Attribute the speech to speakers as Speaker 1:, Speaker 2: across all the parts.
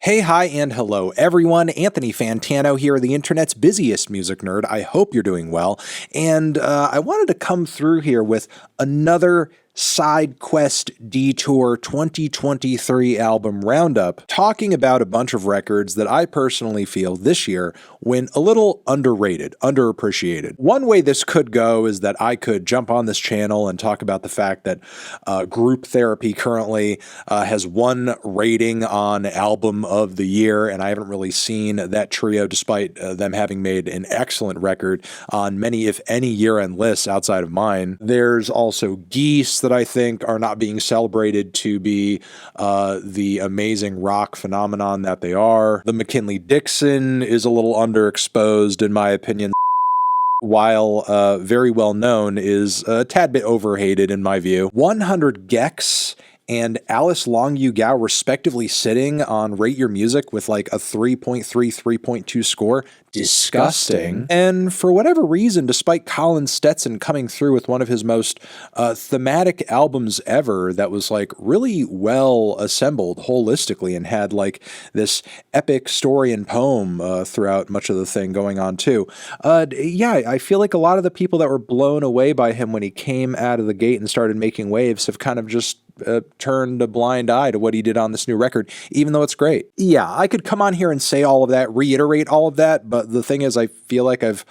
Speaker 1: Hey, hi, and hello, everyone. Anthony Fantano here, the internet's busiest music nerd. I hope you're doing well. And I wanted to come through here with another Side Quest Detour 2023 album roundup, talking about a bunch of records that I personally feel this year went a little underrated, underappreciated. One way this could go is that I could jump on this channel and talk about the fact that Group Therapy currently has one rating on Album of the Year, and I haven't really seen that trio despite them having made an excellent record on many, if any, year-end lists outside of mine. There's also Geese that I think are not being celebrated to be the amazing rock phenomenon that they are. The McKinley-Dixon is a little underexposed, in my opinion, while very well known, is a tad bit overhated in my view. 100 gecs and Alice Long Yu Gao respectively sitting on Rate Your Music with like a 3.3, 3.2 score. Disgusting. And for whatever reason, despite Colin Stetson coming through with one of his most thematic albums ever that was like really well assembled holistically and had like this epic story and poem throughout much of the thing going on too. Yeah, I feel like a lot of the people that were blown away by him when he came out of the gate and started making waves have kind of just turned a blind eye to what he did on this new record, even though it's great. Yeah, I could come on here and say all of that, reiterate all of that, but the thing is, I feel like I've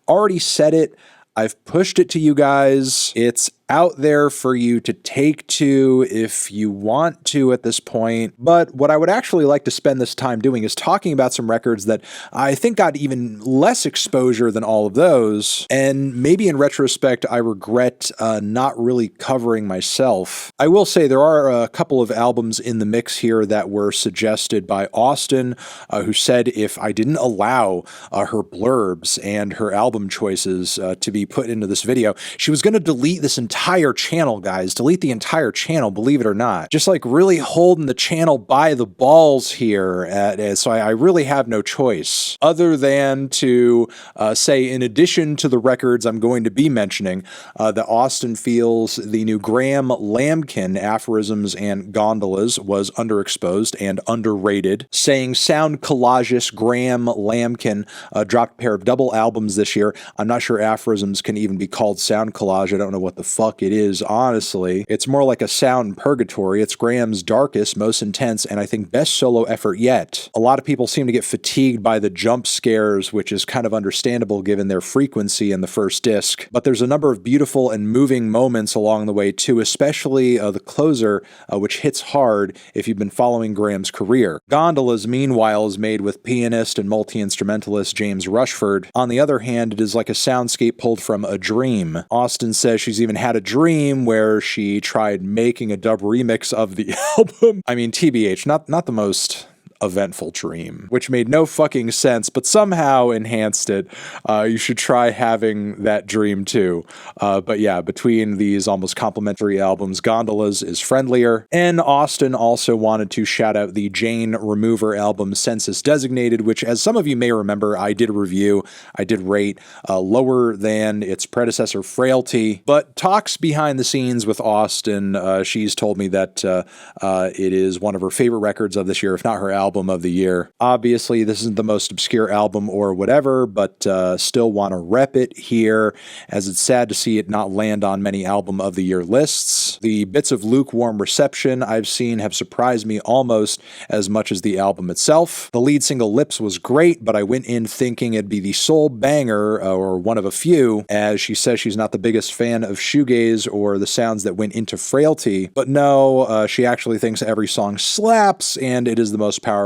Speaker 1: already said it. I've pushed it to you guys. It's out there for you to take to if you want to at this point. But what I would actually like to spend this time doing is talking about some records that I think got even less exposure than all of those. And maybe in retrospect, I regret not really covering myself. I will say there are a couple of albums in the mix here that were suggested by Austin, who said if I didn't allow her blurbs and her album choices to be put into this video, she was going to delete this entire channel, guys. Delete the entire channel, believe it or not. Just like really holding the channel by the balls here. So I really have no choice other than to say, in addition to the records I'm going to be mentioning, that Austin feels the new Graham Lambkin Aphorisms and Gondolas was underexposed and underrated. Saying sound collagist Graham Lambkin dropped a pair of double albums this year. I'm not sure Aphorisms can even be called sound collage. I don't know what the fuck it is, honestly. It's more like a sound purgatory. It's Graham's darkest, most intense, and I think best solo effort yet. A lot of people seem to get fatigued by the jump scares, which is kind of understandable given their frequency in the first disc. But there's a number of beautiful and moving moments along the way too, especially the closer, which hits hard if you've been following Graham's career. Gondolas, meanwhile, is made with pianist and multi-instrumentalist James Rushford. On the other hand, it is like a soundscape pulled from a dream. Austin says she's even had a dream where she tried making a dub remix of the album. I mean, TBH, not the most eventful dream, which made no fucking sense, but somehow enhanced it. You should try having that dream too. But yeah, between these almost complementary albums, Gondolas is friendlier. And Austin also wanted to shout out the Jane Remover album Census Designated, which, as some of you may remember, I did review, I did rate lower than its predecessor Frailty. But talks behind the scenes with Austin, she's told me that it is one of her favorite records of this year, if not her album of the year. Obviously, this isn't the most obscure album or whatever, but still want to rep it here, as it's sad to see it not land on many album of the year lists. The bits of lukewarm reception I've seen have surprised me almost as much as the album itself. The lead single Lips was great, but I went in thinking it'd be the sole banger, or one of a few, as she says she's not the biggest fan of shoegaze or the sounds that went into Frailty. But no, she actually thinks every song slaps, and it is the most powerful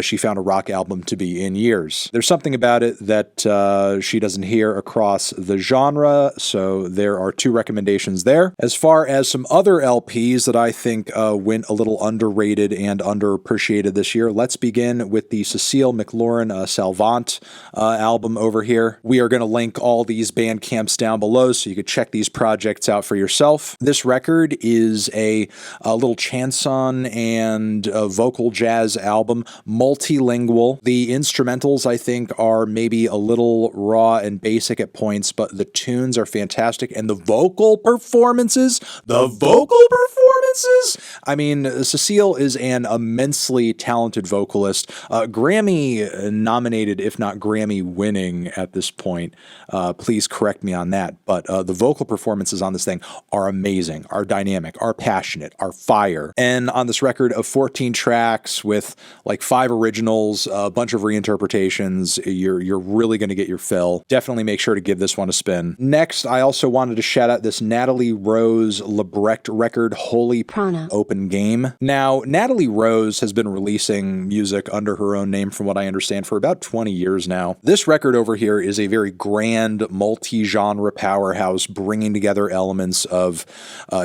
Speaker 1: she found a rock album to be in years. There's something about it that she doesn't hear across the genre, so there are two recommendations there. As far as some other LPs that I think went a little underrated and underappreciated this year, let's begin with the Cecile McLorin Salvant album over here. We are going to link all these band camps down below so you could check these projects out for yourself. This record is a little chanson and vocal jazz album, multilingual. The instrumentals, I think, are maybe a little raw and basic at points, but the tunes are fantastic, and the vocal performances, I mean, Cecile is an immensely talented vocalist, Grammy nominated, if not Grammy winning at this point. Please correct me on that, but the vocal performances on this thing are amazing, are dynamic, are passionate, are fire. And on this record of 14 tracks with like 5 originals, a bunch of reinterpretations, you're really going to get your fill. Definitely make sure to give this one a spin. Next, I also wanted to shout out this Natalie Rose LeBrecht record, Holy
Speaker 2: Prana
Speaker 1: Open Game. Now, Natalie Rose has been releasing music under her own name, from what I understand, for about 20 years now. This record over here is a very grand, multi-genre powerhouse, bringing together elements of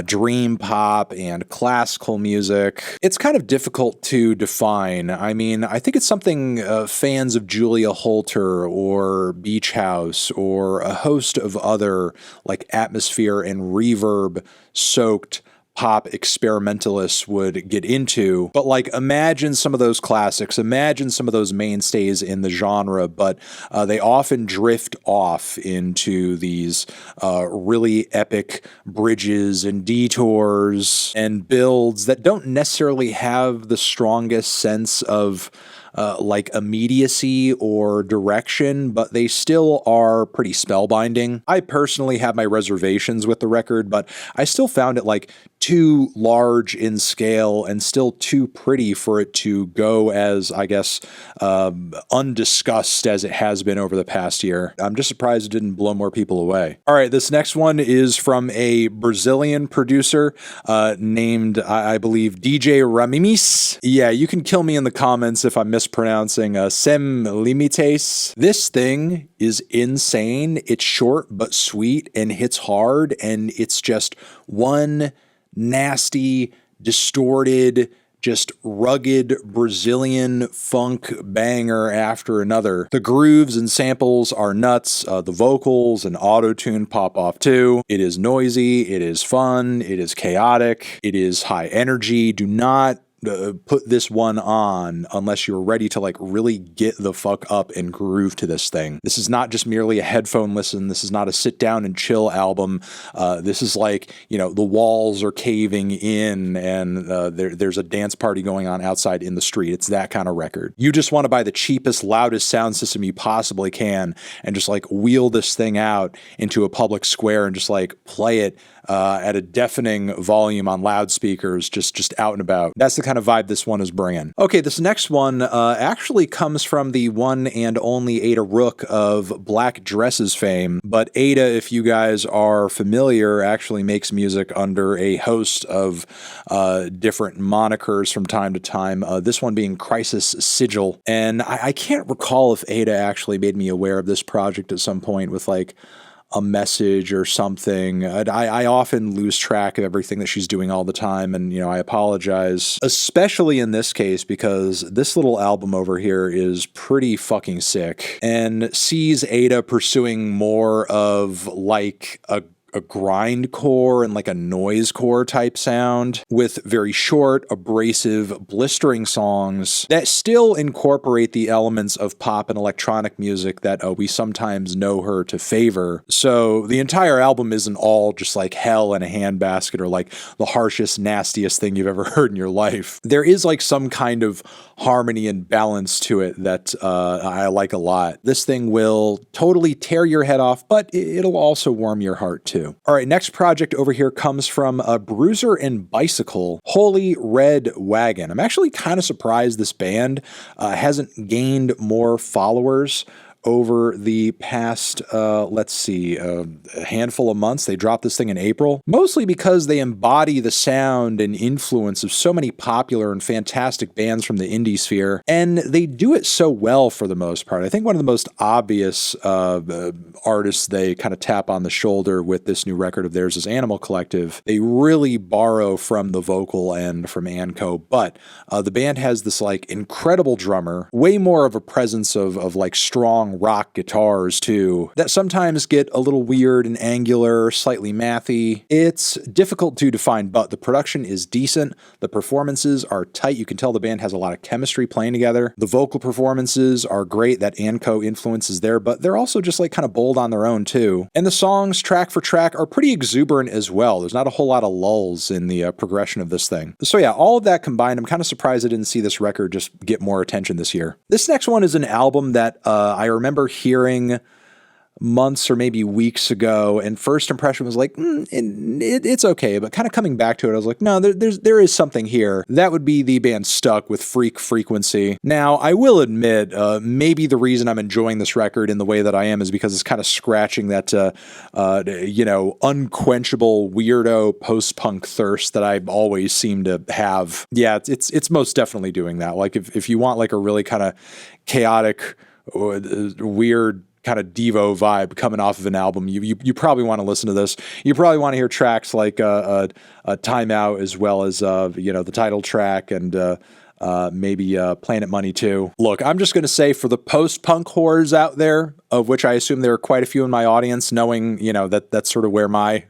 Speaker 1: dream pop and classical music. It's kind of difficult to define. I mean, I think it's something fans of Julia Holter or Beach House or a host of other like atmosphere and reverb-soaked pop experimentalists would get into. But like, imagine some of those classics, imagine some of those mainstays in the genre, but they often drift off into these really epic bridges and detours and builds that don't necessarily have the strongest sense of like immediacy or direction, but they still are pretty spellbinding. I personally have my reservations with the record, but I still found it like too large in scale and still too pretty for it to go as, I guess, undiscussed as it has been over the past year. I'm just surprised it didn't blow more people away. All right, this next one is from a Brazilian producer named, I believe, DJ RaMeMes. Yeah, you can kill me in the comments if I'm mispronouncing Sem Limites. This thing is insane. It's short but sweet and hits hard, and it's just one nasty, distorted, just rugged Brazilian funk banger after another. The grooves and samples are nuts. The vocals and auto-tune pop off too. It is noisy, it is fun, it is chaotic, it is high energy. Do not put this one on unless you're ready to like really get the fuck up and groove to this thing. This is not just merely a headphone listen. This is not a sit down and chill album. This is like, you know, the walls are caving in and there's a dance party going on outside in the street. It's that kind of record. You just want to buy the cheapest, loudest sound system you possibly can and just like wheel this thing out into a public square and just like play it at a deafening volume on loudspeakers, just out and about. That's the kind of vibe this one is bringing. Okay, this next one actually comes from the one and only Ada Rook of Black Dresses fame. But Ada, if you guys are familiar, actually makes music under a host of different monikers from time to time. This one being Crisis Sigil. And I can't recall if Ada actually made me aware of this project at some point with like a message or something. I often lose track of everything that she's doing all the time, and you know, I apologize, especially in this case, because this little album over here is pretty fucking sick and sees Ada pursuing more of like a grindcore and like a noisecore type sound with very short, abrasive, blistering songs that still incorporate the elements of pop and electronic music that we sometimes know her to favor. So the entire album isn't all just like hell in a handbasket or like the harshest, nastiest thing you've ever heard in your life. There is like some kind of harmony and balance to it that I like a lot. This thing will totally tear your head off, but it'll also warm your heart too. All right, next project over here comes from Bruiser and Bicycle, Holy Red Wagon. I'm actually kind of surprised this band hasn't gained more followers over the past, let's see, a handful of months. They dropped this thing in April, mostly because they embody the sound and influence of so many popular and fantastic bands from the indie sphere, and they do it so well for the most part. I think one of the most obvious artists they kind of tap on the shoulder with this new record of theirs is Animal Collective. They really borrow from the vocal end from Anco, but the band has this like incredible drummer, way more of a presence of like strong long rock guitars too, that sometimes get a little weird and angular, slightly mathy. It's difficult to define, but the production is decent. The performances are tight. You can tell the band has a lot of chemistry playing together. The vocal performances are great. That Anco influence is there, but they're also just like kind of bold on their own too. And the songs, track for track, are pretty exuberant as well. There's not a whole lot of lulls in the progression of this thing. So yeah, all of that combined, I'm kind of surprised I didn't see this record just get more attention this year. This next one is an album that I remember hearing months or maybe weeks ago, and first impression was like, it's okay, but kind of coming back to it, I was like, no, there is something here. That would be the band Stuck with Freak Frequency. Now, I will admit, maybe the reason I'm enjoying this record in the way that I am is because it's kind of scratching that, unquenchable weirdo post-punk thirst that I always seem to have. Yeah, it's most definitely doing that. Like if you want like a really kind of chaotic, weird kind of Devo vibe coming off of an album, you probably want to listen to this. You probably want to hear tracks like Time Out, as well as the title track, and maybe Planet Money too. Look, I'm just going to say, for the post-punk whores out there, of which I assume there are quite a few in my audience, knowing, that's sort of where my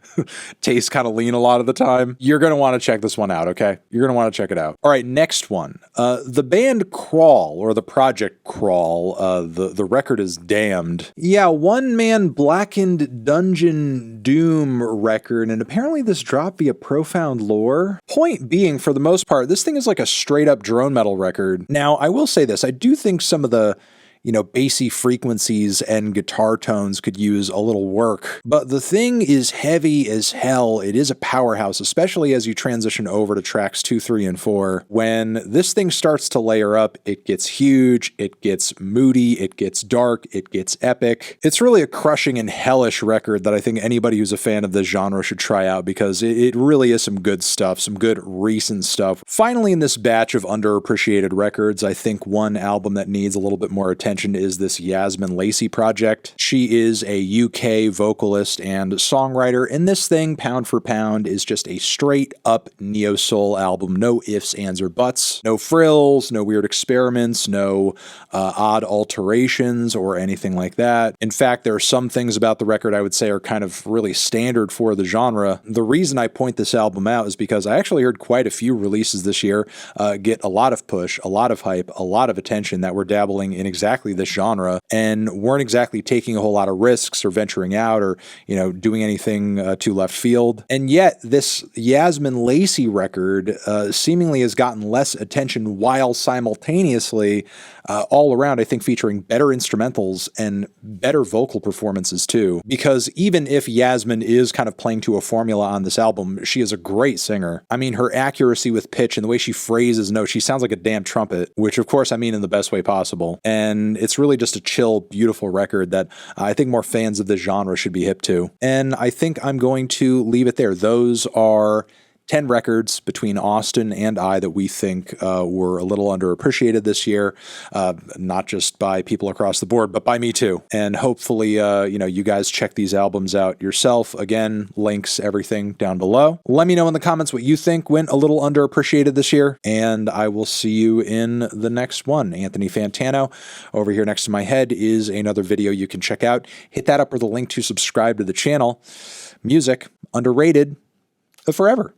Speaker 1: tastes kind of lean a lot of the time, you're going to want to check this one out, okay? You're going to want to check it out. All right, next one. The band Crawl, or the project Crawl, the record is Damned. Yeah, one-man Blackened Dungeon Doom record, and apparently this dropped via Profound Lore. Point being, for the most part, this thing is like a straight-up drone metal record. Now, I will say this, I do think some of the bassy frequencies and guitar tones could use a little work. But the thing is heavy as hell. It is a powerhouse, especially as you transition over to tracks 2, 3, and 4. When this thing starts to layer up, it gets huge, it gets moody, it gets dark, it gets epic. It's really a crushing and hellish record that I think anybody who's a fan of this genre should try out, because it really is some good stuff, some good recent stuff. Finally, in this batch of underappreciated records, I think one album that needs a little bit more attention is this Yazmin Lacey project. She is a UK vocalist and songwriter, and this thing, pound for pound, is just a straight up neo-soul album. No ifs, ands, or buts. No frills, no weird experiments, no odd alterations or anything like that. In fact, there are some things about the record I would say are kind of really standard for the genre. The reason I point this album out is because I actually heard quite a few releases this year get a lot of push, a lot of hype, a lot of attention that were dabbling in exactly this genre and weren't exactly taking a whole lot of risks or venturing out or, doing anything too left field. And yet this Yazmin Lacey record seemingly has gotten less attention, while simultaneously all around, I think, featuring better instrumentals and better vocal performances too. Because even if Yazmin is kind of playing to a formula on this album, she is a great singer. I mean, her accuracy with pitch and the way she phrases notes, she sounds like a damn trumpet, which of course I mean in the best way possible. And it's really just a chill, beautiful record that I think more fans of this genre should be hip to. And I think I'm going to leave it there. Those are 10 records between Austin and I that we think were a little underappreciated this year, not just by people across the board, but by me too. And hopefully, you guys check these albums out yourself. Again, links, everything down below. Let me know in the comments what you think went a little underappreciated this year, and I will see you in the next one. Anthony Fantano. Over here next to my head is another video you can check out. Hit that up with a link to subscribe to the channel. Music, underrated, forever.